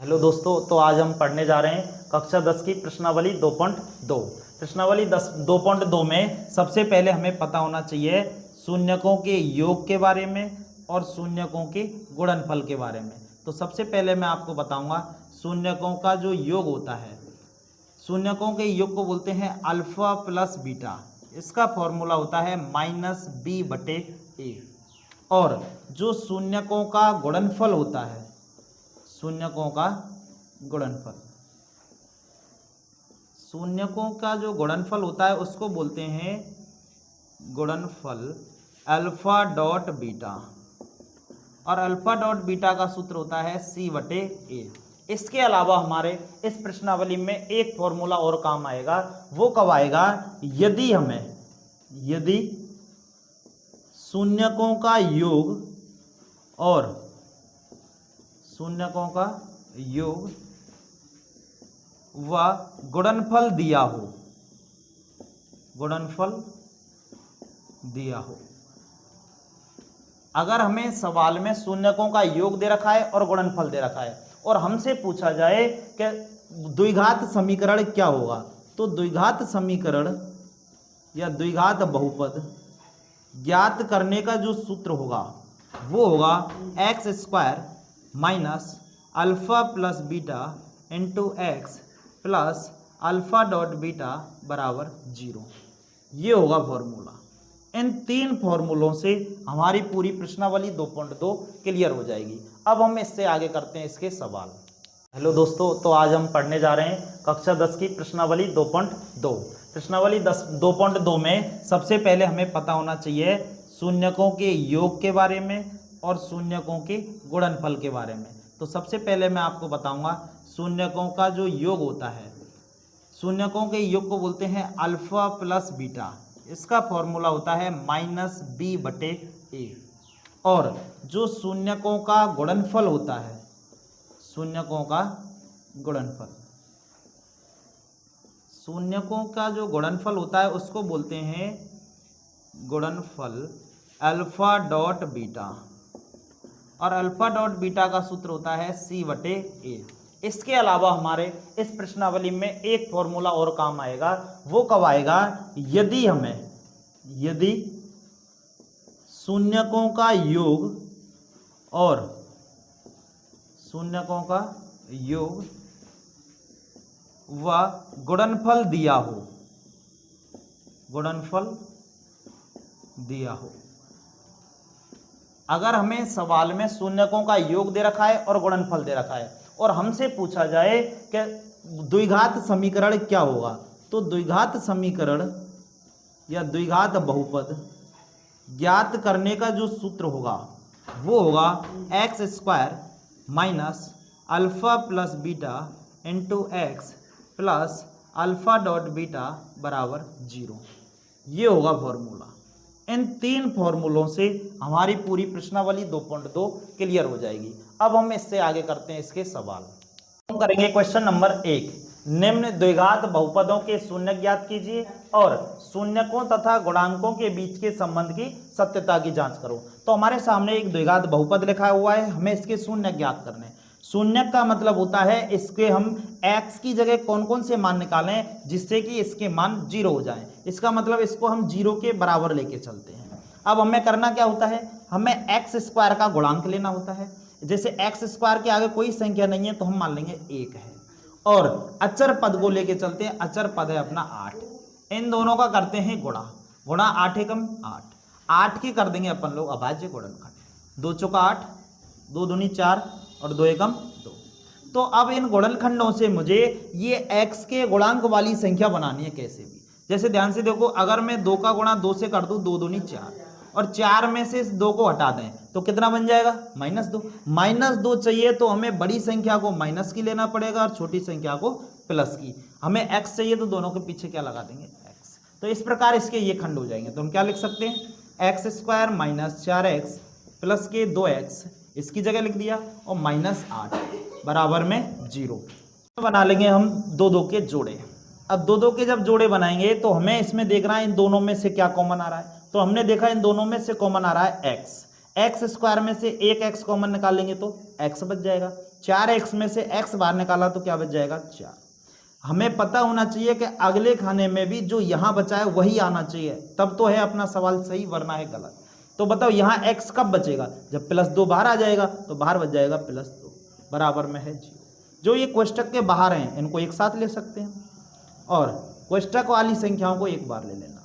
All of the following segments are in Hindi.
हेलो दोस्तों, तो आज हम पढ़ने जा रहे हैं कक्षा 10 की प्रश्नावली 2.2। प्रश्नावली 2.2 में सबसे पहले हमें पता होना चाहिए शून्यकों के योग के बारे में और शून्यकों के गुणनफल के बारे में। तो सबसे पहले मैं आपको बताऊंगा शून्यकों का जो योग होता है, शून्यकों के योग को बोलते हैं अल्फा प्लस बीटा। इसका फॉर्मूला होता है -b/a। और जो शून्यकों का गुणनफल होता है, शून्यकों का गुणनफल, शून्यकों का जो गुणनफल होता है उसको बोलते हैं गुणनफल अल्फा डॉट बीटा। और अल्फा डॉट बीटा का सूत्र होता है c/a। इसके अलावा हमारे इस प्रश्नावली में एक फॉर्मूला और काम आएगा। वो कब आएगा? यदि शून्यकों का योग और शून्यकों का योग व गुणनफल दिया हो, गुणनफल दिया हो। अगर हमें सवाल में शून्यकों का योग दे रखा है और गुणनफल दे रखा है और हमसे पूछा जाए कि द्विघात समीकरण क्या होगा, तो द्विघात समीकरण या द्विघात बहुपद ज्ञात करने का जो सूत्र होगा वो होगा x² minus alpha plus beta into x plus alpha dot beta बराबर 0। ये होगा फॉर्मूला। इन तीन फॉर्मूलों से हमारी पूरी प्रश्नावली 2.2 क्लियर हो जाएगी। अब हम इससे आगे करते हैं इसके सवाल। हेलो दोस्तों, तो आज हम पढ़ने जा रहे हैं कक्षा 10 की प्रश्नावली 2.2। प्रश्नावली 2.2 में सबसे पहले हमें पता होना चाहिए शून्यकों के योग के बारे में और शून्यकों के गुणनफल के बारे में। तो सबसे पहले मैं आपको बताऊंगा शून्यकों का जो योग होता है, शून्यकों के योग को बोलते हैं अल्फा प्लस बीटा। इसका फॉर्मूला होता है -b/a। और जो शून्यकों का गुणनफल होता है, शून्यकों का गुणनफल, शून्यकों का जो गुणनफल होता है उसको बोलते हैं गुणनफल अल्फा डॉट बीटा। और अल्फा डॉट बीटा का सूत्र होता है c/a। इसके अलावा हमारे इस प्रश्नावली में एक फॉर्मूला और काम आएगा। वो कब आएगा? यदि शून्यकों का योग और शून्यकों का योग व गुणनफल दिया हो, गुणनफल दिया हो। अगर हमें सवाल में शून्यकों का योग दे रखा है और गुणनफल दे रखा है और हमसे पूछा जाए कि द्विघात समीकरण क्या होगा, तो द्विघात समीकरण या द्विघात बहुपद ज्ञात करने का जो सूत्र होगा वो होगा x² minus alpha plus beta into x plus alpha dot beta बराबर 0। ये होगा फॉर्मूला। इन तीन फॉर्मूलों से हमारी पूरी प्रश्नावली 2.2 क्लियर हो जाएगी। अब हम इससे आगे करते हैं इसके सवाल। हम करेंगे क्वेश्चन नंबर 1। निम्न द्विघात बहुपदों के शून्य ज्ञात कीजिए और शून्यकों तथा गुणांकों के बीच के संबंध की सत्यता की जांच करो। तो हमारे सामने एक द्विघात बहुपद लिखा हुआ है, हमें इसके शून्य ज्ञात करने हैं। शून्य का मतलब होता है इसके हम x की जगह कौन कौन से मान निकालें जिससे कि इसके मान 0 हो जाएं। इसका मतलब इसको हम 0 के बराबर लेके चलते हैं। अब हमें करना क्या होता है, हमें x² का गुणांक लेना होता है। जैसे x² के आगे कोई संख्या नहीं है तो हम मान लेंगे 1 है। और अचर पद को लेके चलते हैं, अचर पद है अपना 8। इन दोनों का करते हैं गुणा। गुणा 8 एकम 8, 8 के कर देंगे अपन लोग अभाज्य गुणनखंड। 2 चौका 8, 2 दूनी 4 और 2 एकम 2। तो अब इन गुणनखंडों से मुझे ये x के गुणांक वाली संख्या बनानी है कैसे भी। जैसे ध्यान से देखो, अगर मैं 2 का गुणा 2 से कर दूं, 2 दूनी 4 और 4 में से इस 2 को हटा दें तो कितना बन जाएगा? -2। -2 चाहिए तो हमें बड़ी संख्या को माइनस की लेना पड़ेगा और छोटी संख्या को प्लस की। हमें x चाहिए तो दोनों के पीछे क्या लगा देंगे? x। तो इस प्रकार इसके ये खंड हो जाएंगे। तो हम क्या लिख सकते हैं? x² माइनस 4x प्लस के 2x इसकी जगह लिख दिया और -8 बराबर में 0। बना लेंगे हम 2 के जोड़े। अब 2 के जब जोड़े बनाएंगे तो हमें इसमें देखना है इन दोनों में से क्या कॉमन आ रहा है। तो हमने देखा इन दोनों में से कॉमन आ रहा है x। x² में से एक x कॉमन निकालेंगे तो x बच जाएगा। 4x में से x बाहर निकाला तो क्या बच जाएगा 4। हमें पता होना चाहिए कि अगले खाने में भी जो यहाँ बचा है वही आना चाहिए, तब तो है अपना सवाल सही, वरना है गलत। तो बताओ यहाँ x कब बचेगा, जब +2 बाहर आ जाएगा, तो बाहर बच जाएगा +2, बराबर में है 0। जो ये कोष्टक के बाहर हैं इनको एक साथ ले सकते हैं, और कोष्टक वाली संख्याओं को एक बार ले लेना,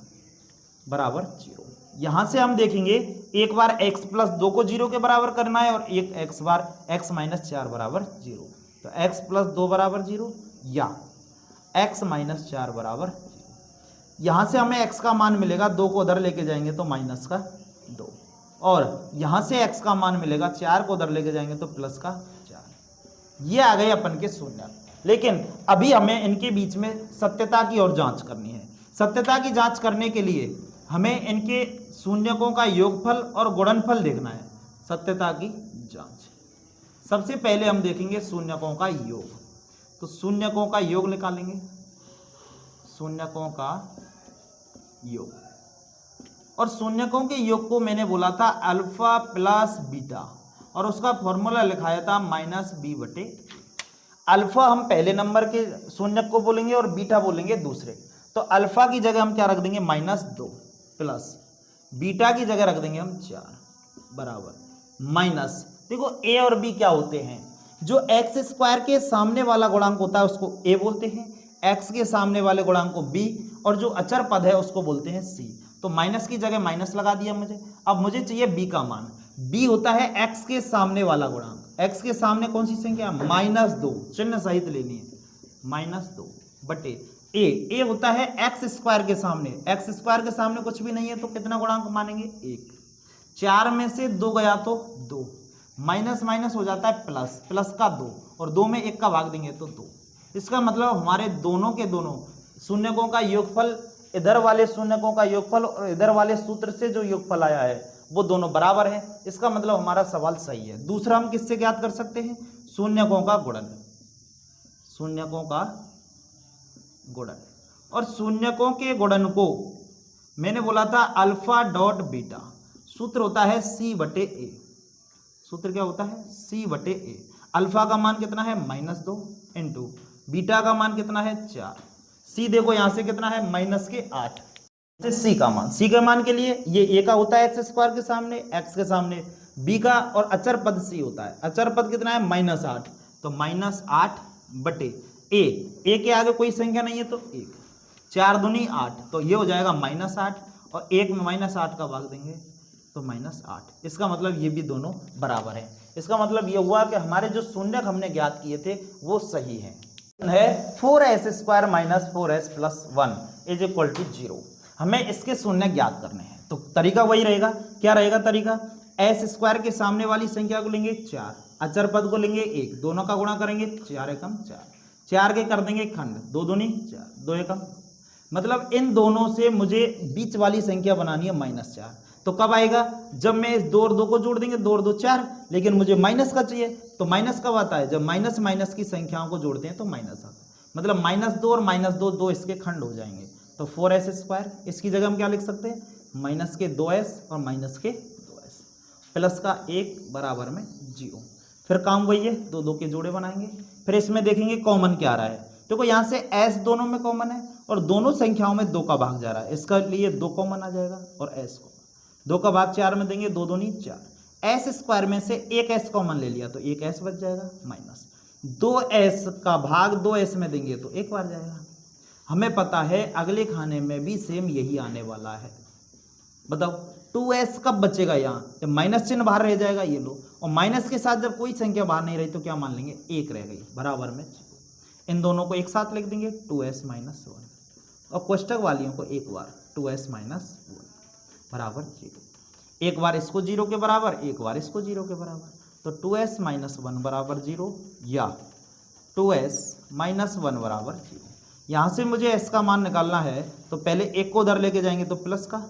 बराबर 0। यहाँ से हम देखेंगे एक बार x + 2 को 0 के बराबर करना है, और एक x बार x - 4 बराबर 0। तो x + 2 बराबर 0 या x - 4 बराबर 0। यहाँ से हमें x का मान मिलेगा, 2 को उधर लेके जाएंगे तो -2, और यहाँ से x का मान मिलेगा, 4 को उधर लेके जाएंगे तो +4। ये आ गए अपन के शून्य। लेकिन अभी हमें इनके बीच में सत्यता की और जांच करनी है। सत्यता की जांच करने के लिए हमें इनके शून्यकों का योगफल और गुणनफल देखना है। सत्यता की जांच, सबसे पहले हम देखेंगे शून्यकों का योग। तो शून्यकों का योग निकालेंगे, शून्यकों का योग, और शून्यकों के योग को मैंने बोला था अल्फा प्लस बीटा, और उसका फॉर्मूला लिखाया था -b/a। अल्फा हम पहले नंबर के शून्यक को बोलेंगे और बीटा बोलेंगे दूसरे। तो अल्फा की जगह हम क्या रख देंगे, -2, प्लस बीटा की जगह रख देंगे हम 4, बराबर माइनस। देखो a और b क्या होते हैं, जो x² के सामने वाला गुणांक होता है उसको a बोलते हैं, x के सामने वाले गुणांक को b, और जो अचर पद है उसको बोलते हैं c। तो माइनस की जगह माइनस लगा दिया मुझे। अब मुझे चाहिए b का मान। b होता है x के सामने वाला गुणांक। x के सामने कौन सी संख्या, -2, चिन्ह सहित लेनी है, -2 बटे a होता है x² के सामने। x² के सामने कुछ भी नहीं है तो कितना गुणांक मानेंगे, 1। 4 में से 2 गया तो 2, माइनस माइनस हो जाता है प्लस, प्लस का 2, और 2 में 1 का भाग देंगे तो 2। इसका मतलब हमारे दोनों के दोनों शून्यकों का योगफल, इधर वाले शून्यकों का योगफल और इधर वाले सूत्र से जो योगफल आया है वो दोनों बराबर है। इसका मतलब हमारा सवाल सही है। दूसरा हम किससे ज्ञात कर सकते हैं, शून्यकों का गुणन, शून्यकों का गुणन। और शून्यकों के गुणन को मैंने बोला था अल्फा डॉट बीटा, सूत्र होता है c/a। सूत्र क्या होता है, c/a। अल्फा का मान कितना है, -2 इंटू बीटा का मान कितना है 4। c देखो यहां से कितना है, -8। c का मान, c के मान के लिए ये a का होता है x² के सामने, x के सामने b का, और अचर पद c होता है। अचर पद कितना है, -8। तो -8 बटे a के आगे कोई संख्या नहीं है तो 1, 4 दूनी 8, तो ये हो जाएगा -8, और 1 में -8 का भाग देंगे तो -8। इसका मतलब ये भी दोनों बराबर हैं। इसका मतलब ये हुआ कि हमारे जो शून्यक हमने ज्ञात किए थे वो सही हैं। है 4s² - 4s + 1 = 0। हमें इसके शून्य ज्ञात करने हैं, तो तरीका वही रहेगा। क्या रहेगा तरीका, s² के सामने वाली संख्या को लेंगे 4, अचर पद को लेंगे 1, दोनों का गुणा करेंगे, 4 एकम 4, 4 के कर देंगे खंड, 2 दूनी 4, 2 एकम। मतलब इन दोनों से मुझे बीच वाली संख्या बनानी है -4। तो कब आएगा, जब मैं इस 2 और 2 को जोड़ देंगे, 2 और 2 4, लेकिन मुझे माइनस का चाहिए। तो माइनस कब आता है, जब माइनस माइनस की संख्याओं को जोड़ते हैं तो माइनस आता है। मतलब -2 और -2, 2 इसके खंड हो जाएंगे। तो 4s², इसकी जगह हम क्या लिख सकते हैं, माइनस के 2s और माइनस के 2s, प्लस का 1 बराबर में 0। फिर काम वही है, 2 2 के जोड़े बनाएंगे। फिर इसमें देखेंगे कॉमन क्या आ रहा है। देखो यहाँ से s दोनों में कॉमन है, और दोनों संख्याओं में 2 का भाग जा रहा है, इसका लिए 2 कॉमन आ जाएगा, और s को 2 का भाग 4 में देंगे, 2 दूनी 4। s² में से 1s कॉमन ले लिया तो 1s बच जाएगा, माइनस 2s का भाग 2s में देंगे तो 1 बार जाएगा। हमें पता है अगले खाने में भी सेम यही आने वाला है। बताओ 2s कब बचेगा, यहाँ जब माइनस चिन्ह बाहर रह जाएगा, ये लो, और माइनस के साथ जब कोई संख्या बाहर नहीं रही तो क्या मान लेंगे, 1 रह गई, बराबर में 0। इन दोनों को एक साथ लिख देंगे 2s - 1, और कोष्टक वालियों को एक बार 2s - 1 बराबर 0। एक बार इसको 0 के बराबर, एक बार इसको 0 के बराबर, तो 2s - 1 बराबर 0 या 2s - 1 बराबर 0। यहाँ से मुझे s का मान निकालना है, तो पहले 1 को उधर लेके जाएंगे तो प्लस का,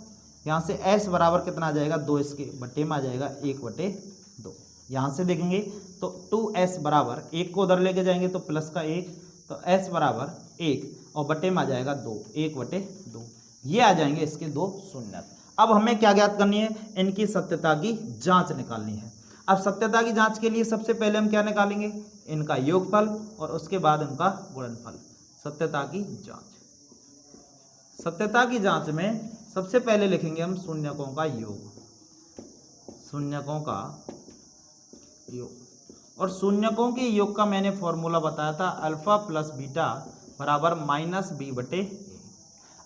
यहाँ से s बराबर कितना आ जाएगा, 2 इसके बटे में आ जाएगा 1/2। यहाँ से देखेंगे तो 2s बराबर 1 को उधर लेके जाएंगे तो प्लस का 1, तो s बराबर 1 और बटे में आ जाएगा 2, 1/2। ये आ जाएंगे इसके 2 शून्य। अब हमें क्या ज्ञात करनी है, इनकी सत्यता की जांच निकालनी है। अब सत्यता की जांच के लिए सबसे पहले हम क्या निकालेंगे, इनका योगफल और उसके बाद इनका गुणनफल। सत्यता की जांच, सत्यता की जांच में सबसे पहले लिखेंगे हम शून्यकों का योग, शून्यकों का योग। और शून्यकों के योग का मैंने फॉर्मूला बताया था अल्फा प्लस बीटा बराबर माइनस बी बटे ए।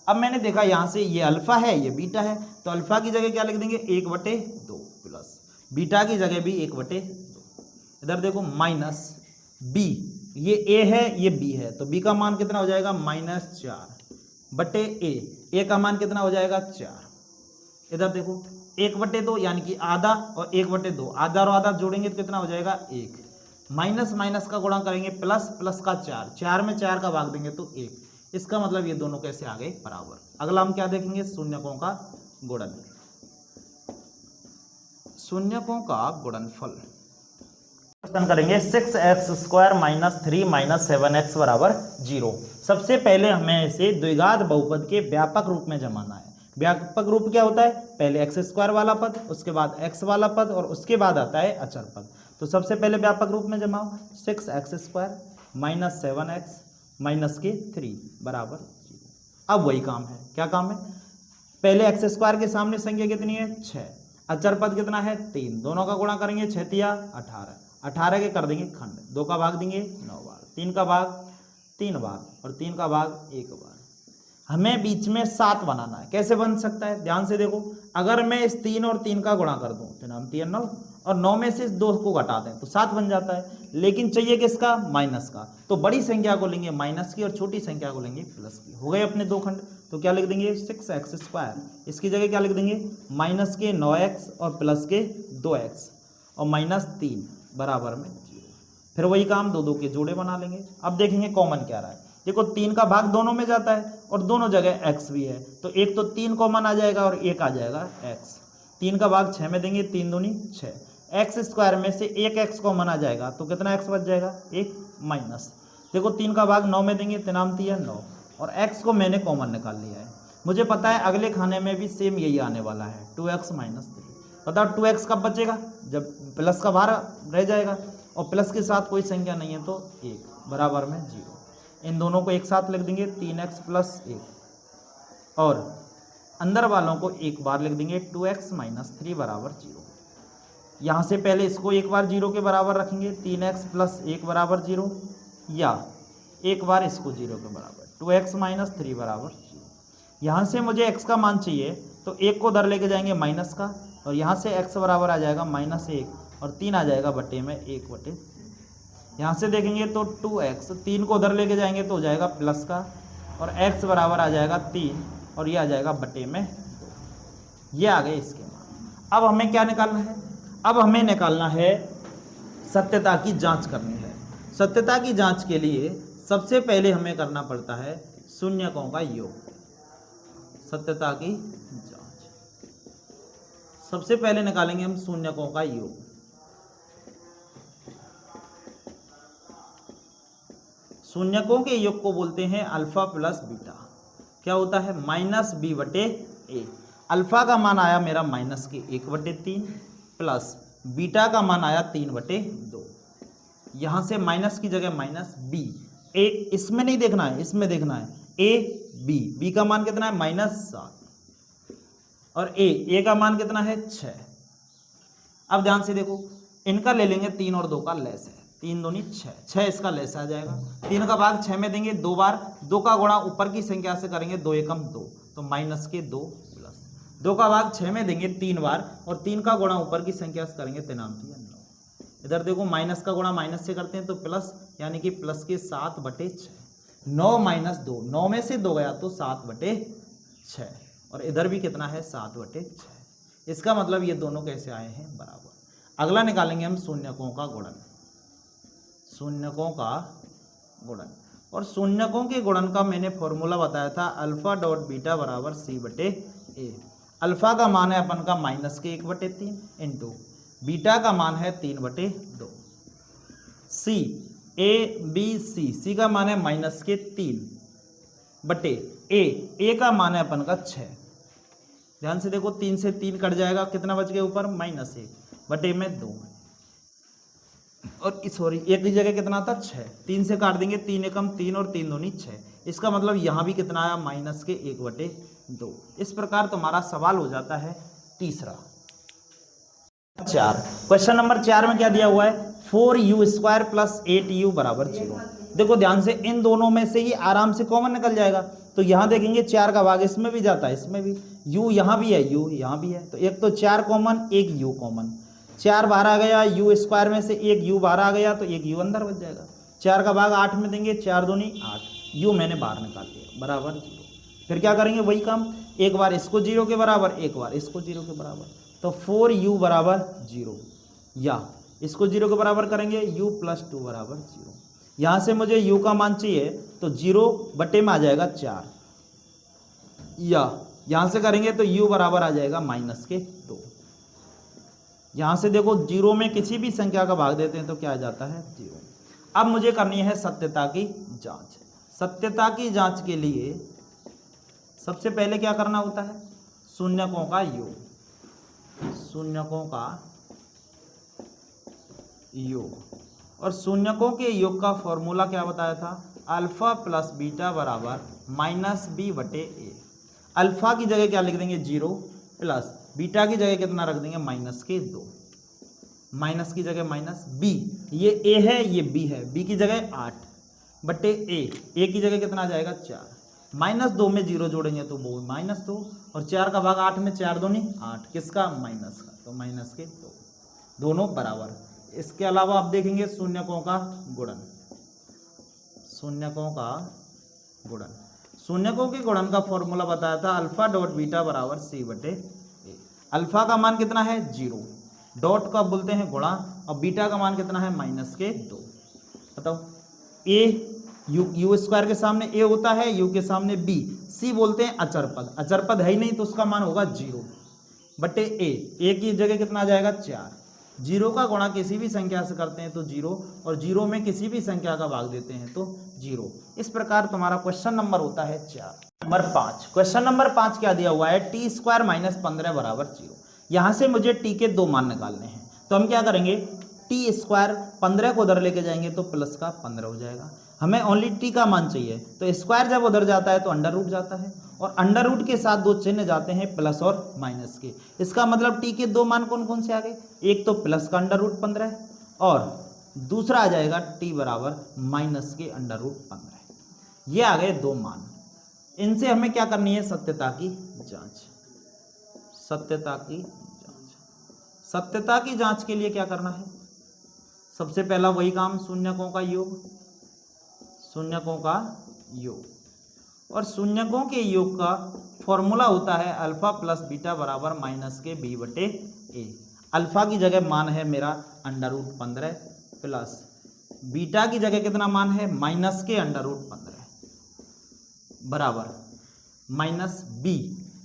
अब मैंने देखा यहाँ से ये अल्फा है ये बीटा है, तो अल्फा की जगह क्या लिख देंगे 1/2 प्लस बीटा की जगह भी 1/2। इधर देखो माइनस बी, ये ए है ये बी है, तो बी का मान कितना हो जाएगा -4 बटे ए का मान कितना हो जाएगा 4। इधर देखो 1/2 यानी कि आधा और 1/2, आधा और आधा जोड़ेंगे तो कितना हो जाएगा 1, माइनस माइनस का गुणा करेंगे प्लस, प्लस का 4 में 4 का भाग देंगे तो 1। इसका मतलब ये दोनों कैसे आ गए बराबर। अगला हम क्या देखेंगे, शून्यकों का गुणन, शून्यकों का गुणनफल करेंगे 6x² - 3 - 7x बराबर 0। सबसे पहले हमें इसे द्विघात बहुपद के व्यापक रूप में जमाना है। व्यापक रूप क्या होता है, पहले x² वाला पद, उसके बाद x वाला पद और उसके बाद आता है अचर पद। तो सबसे पहले व्यापक रूप में जमाओ 6x² - 7x - 3 बराबर 0। अब वही काम है, क्या काम है, पहले x² के सामने संख्या कितनी है 6, अचर पद कितना है 3, दोनों का गुणा करेंगे 6 तिया 18, 18 के कर देंगे खंड, 2 का भाग देंगे 9 बार, 3 का भाग 3 बार और 3 का भाग 1 बार। हमें बीच में 7 बनाना है। कैसे बन सकता है, ध्यान से देखो, अगर मैं इस 3 और 3 का गुणा कर दूं तो नाम 3 9 और 9 में से इस 2 को घटा दें तो 7 बन जाता है, लेकिन चाहिए किसका, माइनस का। तो बड़ी संख्या को लेंगे माइनस की और छोटी संख्या को लेंगे प्लस की। हो गए अपने 2 खंड, तो क्या लिख देंगे 6x², इसकी जगह क्या लिख देंगे माइनस के 9x और प्लस के 2x और -3 बराबर में 0। फिर वही काम 2 2 के जोड़े बना लेंगे। अब देखेंगे कॉमन क्या रहा है, देखो 3 का भाग दोनों में जाता है और दोनों जगह x भी है, तो एक तो 3 कॉमन आ जाएगा और एक आ जाएगा x। 3 का भाग 6 में देंगे, 3 दूनी 6, x² में से एक x कॉमन आ जाएगा तो कितना x बच जाएगा 1 माइनस। देखो 3 का भाग 9 में देंगे, 3 3 9 और x को मैंने कॉमन निकाल लिया है। मुझे पता है अगले खाने में भी सेम यही आने वाला है 2x - 3। बताओ 2x कब बचेगा, जब प्लस का बाहर रह जाएगा और प्लस के साथ कोई संख्या नहीं है तो 1 बराबर में 0। इन दोनों को एक साथ लिख देंगे 3x + 1 और अंदर वालों को एक बार लिख देंगे 2x - 3 बराबर 0। यहाँ से पहले इसको एक बार 0 के बराबर रखेंगे, 3x + 1 बराबर 0, या एक बार इसको 0 के बराबर 2x - 3 बराबर 0। यहाँ से मुझे x का मान चाहिए तो 1 को उधर लेके जाएंगे माइनस का और यहाँ से x बराबर आ जाएगा -1 और 3 आ जाएगा बटे में 1/3। यहाँ से देखेंगे तो 2x, 3 को उधर लेके जाएंगे तो हो जाएगा प्लस का और x बराबर आ जाएगा 3 और ये आ जाएगा बटे में 2। ये आ गए इसके मान। अब हमें क्या निकालना है, अब हमें निकालना है सत्यता की जांच करनी है। सत्यता की जांच के लिए सबसे पहले हमें करना पड़ता है शून्यकों का योग। सत्यता की जांच सबसे पहले निकालेंगे हम शून्यकों का योग। शून्यकों के योग को बोलते हैं अल्फा प्लस बीटा। क्या होता है -b/a। अल्फा का मान आया मेरा -1/3 प्लस बीटा का मान आया 3/2। यहाँ से माइनस की जगह -b, ए इसमें नहीं देखना है, इसमें देखना है b का मान कितना है -7 और a का मान कितना है 6। अब ध्यान से देखो, इनका ले लेंगे 3 और 2 का लेस है, 3 दूनी 6 इसका लेस आ जाएगा। 3 का भाग 6 में देंगे 2 बार, 2 का गुणा ऊपर की संख्या से करेंगे 2 एकम 2 तो -2 प्लस 2 का भाग 6 में देंगे 3 बार और 3 का गुणा ऊपर की संख्या से करेंगे 3 9। इधर देखो माइनस का गुणा माइनस से करते हैं तो प्लस, यानी कि प्लस के 7/6। 9 - 2, 9 में से 2 गया तो 7/6 और इधर भी कितना है 7/6। इसका मतलब ये दोनों कैसे आए हैं बराबर। अगला निकालेंगे हम शून्यकों का गुणन। शून्यकों का गुणन, और शून्यकों के गुणन का मैंने फॉर्मूला बताया था अल्फा.बीटा बराबर c/a। अल्फा का मान है अपन का -1/3 इंटू बीटा का मान है 3/2। c a b c का मान है -3 बटे a का मान है अपन का 6। ध्यान से देखो 3 से 3 कट जाएगा, कितना बच गया ऊपर -1 बटे में 2। और सॉरी एक की जगह कितना था 6, 3 से काट देंगे, 3 एकम 3 और 3 दूनी 6। इसका मतलब यहाँ भी कितना आया माइनस के 1/2। इस प्रकार तुम्हारा सवाल हो जाता है तीसरा। 4 क्वेश्चन नंबर 4 में क्या दिया हुआ है 4u² + 8u = 0। देखो ध्यान से, इन दोनों में से ही आराम से कॉमन निकल जाएगा। तो यहाँ देखेंगे 4 का भाग इसमें भी जाता है, इसमें भी, u यहाँ भी है, u यहाँ भी है, तो एक तो 4 कॉमन, एक u कॉमन। 4 बाहर आ गया, u² में से एक u बाहर आ गया, तो एक u अंदर बच जाएगा। 4 का भाग 8 में देंगे, 4 दूनी 8, u मैंने बाहर निकाल दिया बराबर 0। फिर क्या करेंगे वही काम, एक बार इसको 0 के बराबर, एक बार इसको 0 के बराबर, तो 4u = 0, या इसको 0 के बराबर करेंगे u + 2 = 0। यहाँ से मुझे u का मान चाहिए तो 0 बटे में आ जाएगा 4, या यहाँ से करेंगे तो u बराबर आ जाएगा -2। यहाँ से देखो 0 में किसी भी संख्या का भाग देते हैं तो क्या आ जाता है 0। अब मुझे करनी है सत्यता की जांच। सत्यता की जांच के लिए सबसे पहले क्या करना होता है, शून्यकों का योग, शून्यकों का योग। और शून्यकों के योग का फॉर्मूला क्या बताया था, अल्फा + बीटा = -b/a। अल्फा की जगह क्या लिख देंगे 0, प्लस बीटा की जगह कितना रख देंगे -2, माइनस की जगह -b, ये a है ये b है, b की जगह 8/a, a की जगह कितना आ जाएगा 4, -2 में 0 जोड़ेंगे तो वो -2, और 4 का भाग 8 में 4 दूनी 8, किसका माइनस का, तो -2, दोनों बराबर। इसके अलावा आप देखेंगे शून्यकों का गुणन, शून्यकों का गुणन, शून्यकों के गुणन का फॉर्मूला बताया था α.β = c/a। अल्फा का मान कितना है 0, डॉट का बोलते हैं गुणा, और बीटा का मान कितना है -2। बताओ, a u² के सामने a होता है, u के सामने b, c बोलते हैं अचर पद, अचर पद है ही नहीं तो उसका मान होगा 0/a। a की जगह कितना आ जाएगा 4, 0 का गुणा किसी भी संख्या से करते हैं तो 0, और 0 में किसी भी संख्या का भाग देते हैं तो 0। इस प्रकार तुम्हारा क्वेश्चन नंबर होता है 4। नंबर 5, क्वेश्चन नंबर 5 क्या दिया हुआ है t² - 15 = 0। यहाँ से मुझे t के 2 मान निकालने हैं, तो हम क्या करेंगे, t² 15 को उधर लेके जाएंगे तो प्लस का 15 हो जाएगा। हमें ओनली t का मान चाहिए, तो स्क्वायर जब उधर जाता है तो अंडर रूट जाता है, और अंडर रूट के साथ 2 चिन्ह जाते हैं प्लस और माइनस के। इसका मतलब t के 2 मान कौन कौन से आ गए, एक तो प्लस का √15 और दूसरा आ जाएगा t बराबर माइनस के √15। ये आ गए 2 मान। इनसे हमें क्या करनी है, सत्यता की जांच। सत्यता की जांच, सत्यता की जांच के लिए क्या करना है, सबसे पहला वही काम, शून्यकों का योग, शून्यकों का योग। और शून्यकों के योग का फॉर्मूला होता है अल्फा + बीटा = -b/a। अल्फा की जगह मान है मेरा √15 प्लस बीटा की जगह कितना मान है -√15 बराबर -b।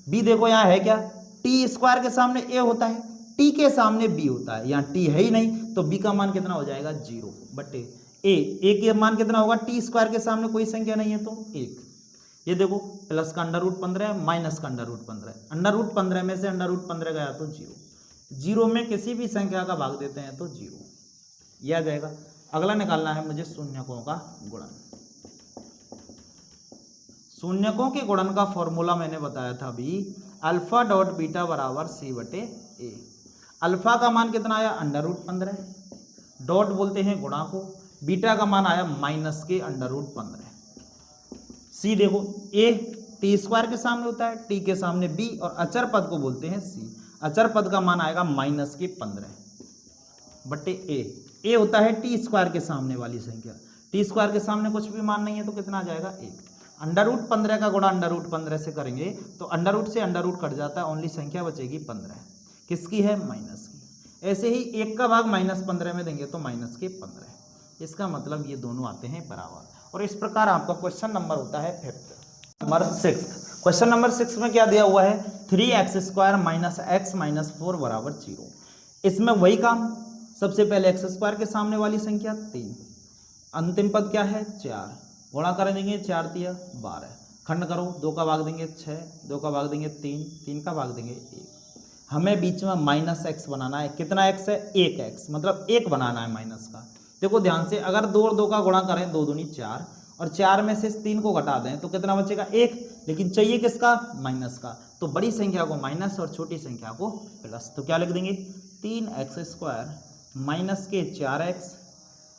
b देखो यहाँ है क्या, t² के सामने a होता है, t के सामने b होता है, यहाँ t है ही नहीं तो b का मान कितना हो जाएगा 0/a। a के मान कितना होगा, t² के सामने कोई संख्या नहीं है तो 1। ये देखो प्लस का √15 माइनस का √15, √15 में से √15 गया तो 0, 0 में किसी भी संख्या का भाग देते हैं तो 0, यह आ जाएगा। अगला निकालना है मुझे शून्यकों का गुणन। शून्यकों के गुणन का फॉर्मूला मैंने बताया था अभी, α.β = c/a। अल्फा का मान कितना आया √15, डॉट बोलते हैं गुणा को, बीटा का मान आया माइनस के √15। सी देखो, a t² के सामने होता है, t के सामने b, और अचर पद को बोलते हैं c। अचर पद का मान आएगा -15/a। a होता है t² के सामने वाली संख्या, t² के सामने कुछ भी मान नहीं है तो कितना आ जाएगा 1। √15 का गुणा √15 से करेंगे तो अंडर से अंडर कट जाता है, ओनली संख्या बचेगी 15, किसकी है माइनस की। ऐसे ही 1 का भाग -15 में देंगे तो -15, इसका मतलब ये दोनों आते हैं बराबर। और इस प्रकार आपका क्वेश्चन नंबर होता है 5th। नंबर 6, क्वेश्चन नंबर 6 में क्या दिया हुआ है 3x² - x - 4 = 0। इसमें वही काम, सबसे पहले x² के सामने वाली संख्या 3, अंतिम पद क्या है 4, गुणा कर देंगे 4 × 12, खंड करो, 2 का भाग देंगे 6, 2 का भाग देंगे 3, 3 का भाग देंगे 1, हमें बीच में माइनस एक्स बनाना है। कितना एक्स है? 1x, मतलब 1 बनाना है माइनस का। देखो ध्यान से, अगर 2 और 2 का गुणा करें, 2 दूनी 4, और 4 में से 3 को घटा दें तो कितना बचेगा? 1। लेकिन चाहिए किसका? माइनस का। तो बड़ी संख्या को माइनस और छोटी संख्या को प्लस। तो क्या लिख देंगे? 3x² माइनस के 4x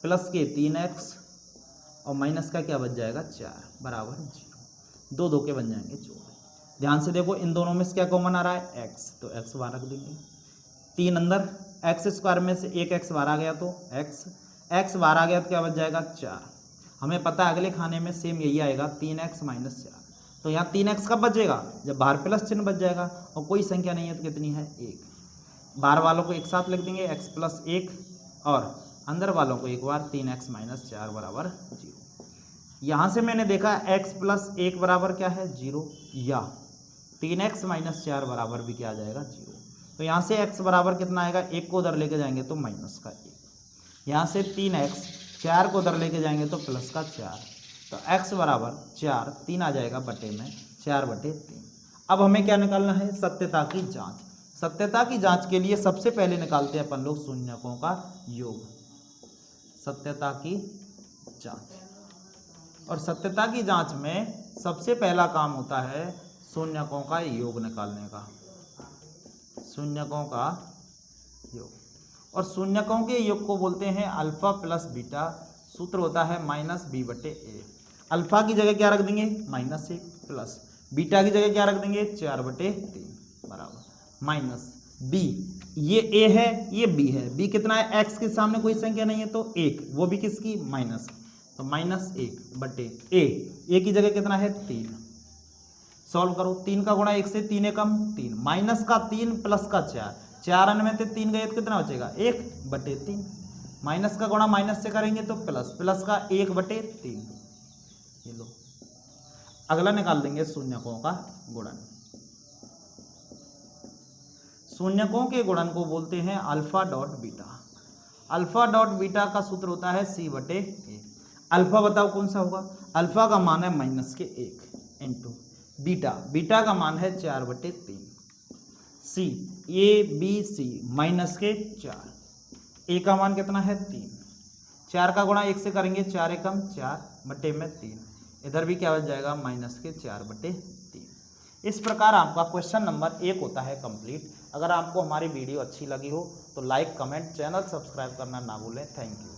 प्लस के 3x और माइनस का क्या बच जाएगा? 4 बराबर 0। 2 2 के बन जाएंगे 4। ध्यान से देखो, इन दोनों में से क्या कॉमन आ रहा है? x, तो x बाहर रख देंगे। 3 अंदर, x² में से 1x बाहर आ गया तो x बाहर आ गया तो क्या बच जाएगा? 4। हमें पता है अगले खाने में सेम यही आएगा, 3x माइनस 4। तो यहाँ 3x कब बचेगा? जब बाहर प्लस चिन्ह बच जाएगा, और कोई संख्या नहीं है तो कितनी है? 1। बाहर वालों को एक साथ लिख देंगे, x प्लस 1, और अंदर वालों को एक बार, 3x माइनस 4 बराबर 0। यहाँ से मैंने देखा x प्लस 1 बराबर क्या है? 0, या 3x माइनस 4 बराबर भी क्या आ जाएगा? 0। तो यहाँ से x बराबर कितना आएगा? 1 को उधर लेके जाएंगे तो माइनस का 1। यहाँ से 3x, 4 को उधर लेके जाएंगे तो प्लस का 4। तो x बराबर 4, 3 आ जाएगा बटे में, 4/3। अब हमें क्या निकालना है? सत्यता की जांच। सत्यता की जांच के लिए सबसे पहले निकालते हैं अपन लोग शून्यकों का योग। सत्यता की जांच, और सत्यता की जांच में सबसे पहला काम होता है शून्यकों का योग निकालने का। शून्यकों का योग, और शून्यकों के योग को बोलते हैं अल्फा प्लस बीटा। सूत्र होता है -b/a। अल्फा की जगह क्या रख देंगे? -1, प्लस बीटा की जगह क्या रख देंगे? 4/3 बराबर -b। ये a है, ये b है। b कितना है? x के सामने कोई संख्या नहीं है तो 1, वो भी किसकी? माइनस। तो -1/a। a की जगह कितना है? 3। सॉल्व करो, 3 का गुणा 1 से 3 एकम 3, माइनस का 3 प्लस का 4, 4 में से 3 गए तो कितना बचेगा? 1/3। माइनस का गुणा माइनस से करेंगे तो प्लस, प्लस का 1/3। ये लो, अगला निकाल देंगे शून्यकों का गुणन। शून्यकों के गुणन को बोलते हैं alpha dot beta. Alpha dot beta का सूत्र होता है c/a। अल्फा बताओ कौन सा होगा? अल्फा का मान है -1 इंटू बीटा, बीटा का मान है 4/3। सी, ए बी सी -4, ए का मान कितना है? 3। 4 का गुणा 1 से करेंगे, 4 एकम 4 बटे में 3, इधर भी क्या बच जाएगा? -4/3। इस प्रकार आपका क्वेश्चन नंबर 1 होता है कंप्लीट। अगर आपको हमारी वीडियो अच्छी लगी हो तो लाइक, कमेंट, चैनल सब्सक्राइब करना ना भूलें। Thank you.